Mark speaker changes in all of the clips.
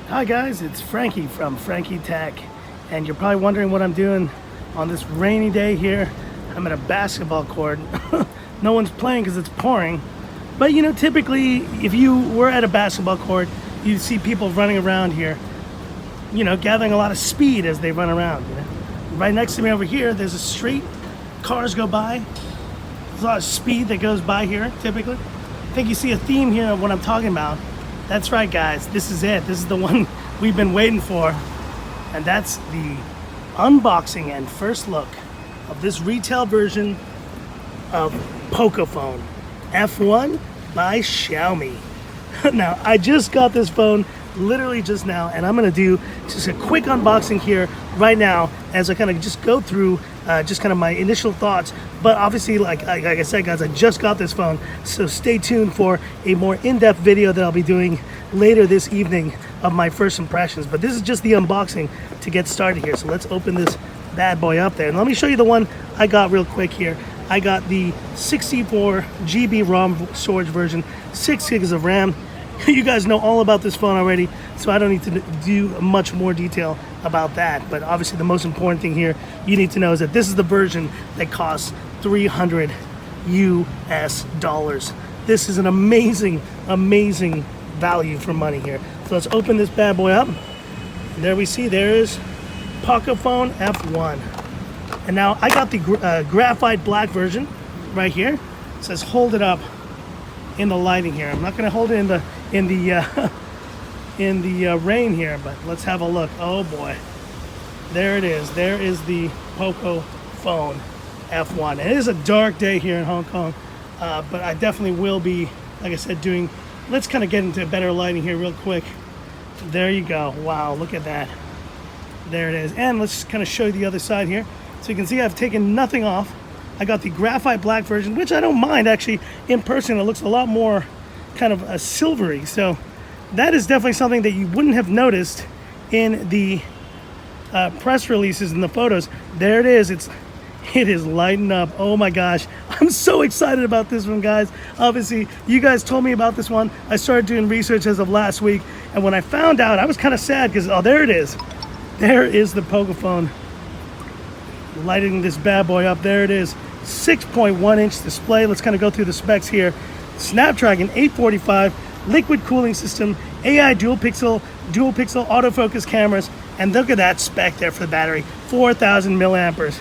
Speaker 1: Hi guys, it's Frankie from Frankie Tech, and you're probably wondering what I'm doing on this rainy day here. I'm at a basketball court. No one's playing because it's pouring, but you know, typically if you were at a basketball court, you see people running around here, you know, gathering a lot of speed as they run around. You know? Right next to me over here, there's a street, cars go by. There's a lot of speed that goes by here typically. I think you see a theme here of what I'm talking about. That's right, guys. This is it. This is the one we've been waiting for. And that's the unboxing and first look of this retail version of Pocophone F1 by Xiaomi. Now, I just got this phone literally just now, and I'm going to do just a quick unboxing here right now as I kind of just go through just kind of my initial thoughts. But obviously, like I said, guys, I just got this phone, so stay tuned for a more in-depth video that I'll be doing later this evening of my first impressions. But this is just the unboxing to get started here. So let's open this bad boy up there, and let me show you the one I got real quick here. I got the 64 GB ROM storage version, 6 gigs of RAM. You guys know all about this phone already, so I don't need to do much more detail about that. But obviously the most important thing here you need to know is that this is the version that costs $300 US. This is an amazing value for money here. So let's open this bad boy up. And there we see there is Pocophone F1. And now I got the graphite black version right here. It says hold it up in the lighting here. I'm not going to hold it in the rain here, but let's have a look. Oh boy, there it is. There is the Pocophone F1. It is a dark day here in Hong Kong, but I definitely will be, like I said, doing. Let's kind of get into better lighting here real quick. There you go. Wow, look at that. There it is. And let's kind of show you the other side here. So you can see I've taken nothing off. I got the graphite black version, which I don't mind actually. In person, it looks a lot more kind of a silvery. So that is definitely something that you wouldn't have noticed in the press releases and the photos. There it is. It is lighting up. Oh my gosh, I'm so excited about this one, guys. Obviously, you guys told me about this one. I started doing research as of last week, and when I found out, I was kind of sad because, oh, there it is. There is the Pocophone. Lighting this bad boy up. There it is. 6.1 inch display. Let's kind of go through the specs here. Snapdragon 845, liquid cooling system, AI dual pixel autofocus cameras, and look at that spec there for the battery, 4,000 milliamperes.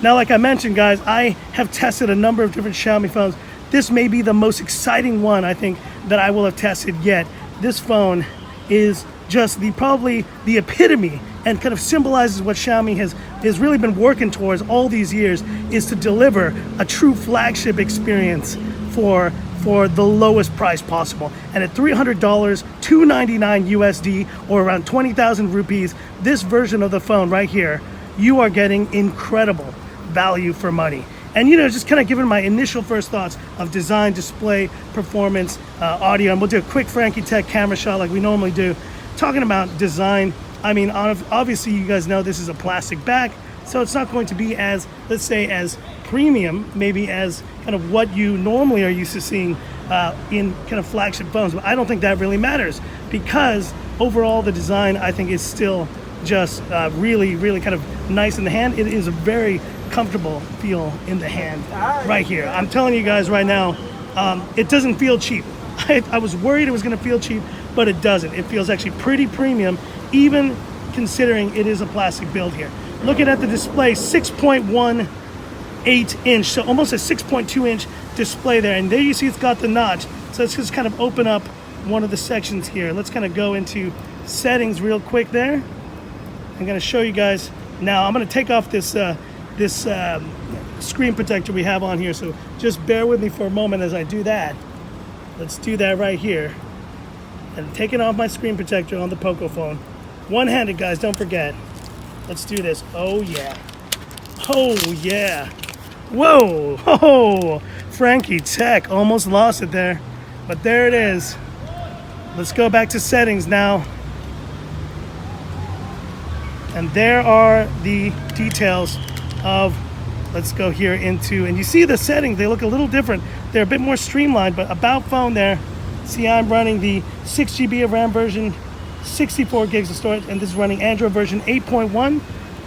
Speaker 1: Now, like I mentioned, guys, I have tested a number of different Xiaomi phones. This may be the most exciting one I think that I will have tested yet. This phone is just probably the epitome and kind of symbolizes what Xiaomi has really been working towards all these years, is to deliver a true flagship experience for the lowest price possible. And at $300, $299 USD, or around 20,000 rupees, this version of the phone right here, you are getting incredible value for money. And you know, just kind of giving my initial first thoughts of design, display, performance, audio, and we'll do a quick Frankie Tech camera shot like we normally do. Talking about design, I mean, obviously you guys know this is a plastic back, so it's not going to be as, let's say, as premium, maybe as kind of what you normally are used to seeing in kind of flagship phones. But I don't think that really matters, because overall the design, I think, is still just really kind of nice in the hand. It is a very comfortable feel in the hand right here. I'm telling you guys right now, it doesn't feel cheap. I was worried it was going to feel cheap, but it doesn't. It feels actually pretty premium, even considering it is a plastic build here. Looking at the display, 6.18 inch, so almost a 6.2 inch display there. And there you see it's got the notch. So let's just kind of open up one of the sections here. Let's kind of go into settings real quick there. I'm going to show you guys now. I'm going to take off this screen protector we have on here, so just bear with me for a moment as I do that. Let's do that right here. And taking off my screen protector on the Pocophone. One-handed, guys, don't forget. Let's do this. Oh yeah. Oh yeah. Whoa. Oh, Frankie Tech almost lost it there, but there it is. Let's go back to settings now. And there are the details of, let's go here into, and you see the settings, they look a little different. They're a bit more streamlined, but about phone there, see I'm running the 6 GB of RAM version, 64 gigs of storage, and this is running Android version 8.1.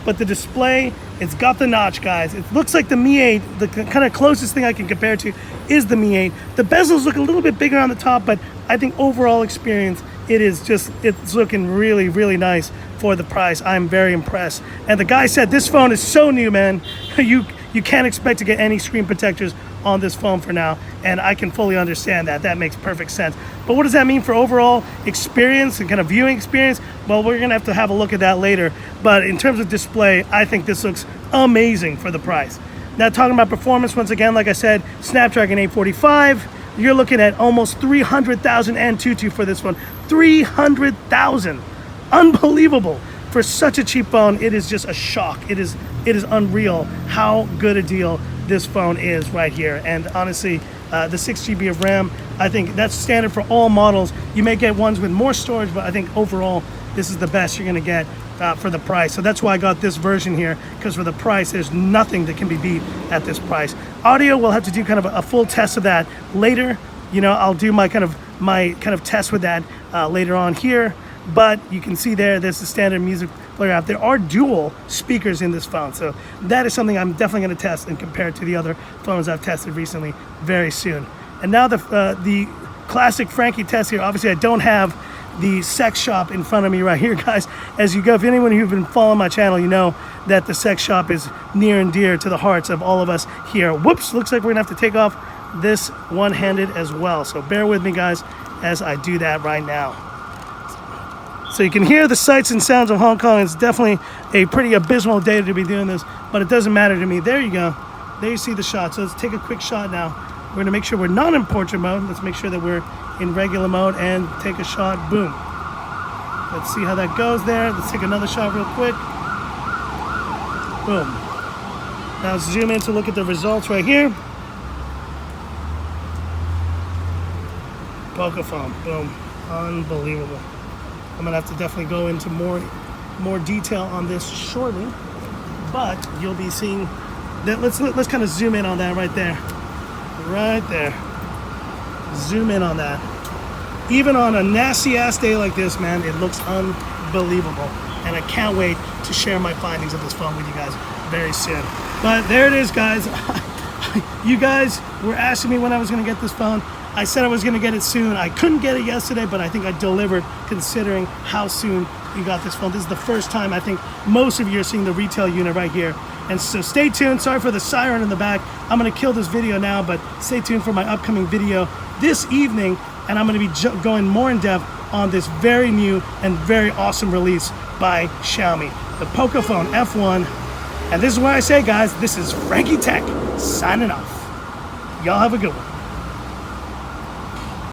Speaker 1: But the display, it's got the notch, guys. It looks like the Mi 8. The kind of closest thing I can compare to is the Mi 8. The bezels look a little bit bigger on the top, but I think overall experience, it's looking really, really nice for the price. I'm very impressed. And the guy said this phone is so new, man. You can't expect to get any screen protectors on this phone for now, and I can fully understand that. That makes perfect sense. But what does that mean for overall experience and kind of viewing experience? Well, we're gonna have to have a look at that later. But in terms of display, I think this looks amazing for the price. Now, talking about performance, once again, like I said, Snapdragon 845. You're looking at almost 300,000 Antutu for this one. 300,000, unbelievable. For such a cheap phone, it is just a shock. It is unreal how good a deal this phone is right here. And honestly, the 6 GB of RAM, I think that's standard for all models. You may get ones with more storage, but I think overall, this is the best you're gonna get for the price. So that's why I got this version here, because for the price, there's nothing that can be beat at this price. Audio, we'll have to do kind of a full test of that later. You know, I'll do my kind of test with that later on here. But you can see there's the standard music player app. There are dual speakers in this phone, so that is something I'm definitely going to test and compare to the other phones I've tested recently very soon. And now the classic Frankie test here. Obviously, I don't have the sex shop in front of me right here, guys. As you go, if anyone who's been following my channel, you know that the sex shop is near and dear to the hearts of all of us here. Whoops, looks like we're gonna have to take off this one-handed as well. So bear with me, guys, as I do that right now. So you can hear the sights and sounds of Hong Kong. It's definitely a pretty abysmal day to be doing this, but it doesn't matter to me. There you go. There you see the shot. So let's take a quick shot now. We're gonna make sure we're not in portrait mode. Let's make sure that we're in regular mode and take a shot. Boom. Let's see how that goes there. Let's take another shot real quick. Boom. Now let's zoom in to look at the results right here. Pocophone. Boom. Unbelievable. I'm gonna have to definitely go into more detail on this shortly, but you'll be seeing that. Let's kind of zoom in on that right there. Right there. Zoom in on that. Even on a nasty ass day like this, man, it looks unbelievable. And I can't wait to share my findings of this phone with you guys very soon. But there it is, guys. You guys were asking me when I was gonna get this phone. I said I was gonna get it soon. I couldn't get it yesterday, but I think I delivered considering how soon you got this phone. This is the first time I think most of you are seeing the retail unit right here. And so stay tuned. Sorry for the siren in the back. I'm gonna kill this video now, but stay tuned for my upcoming video this evening, and I'm gonna be going more in depth on this very new and very awesome release by Xiaomi, the Pocophone F1. And this is why I say, guys, this is Frankie Tech signing off. Y'all have a good one.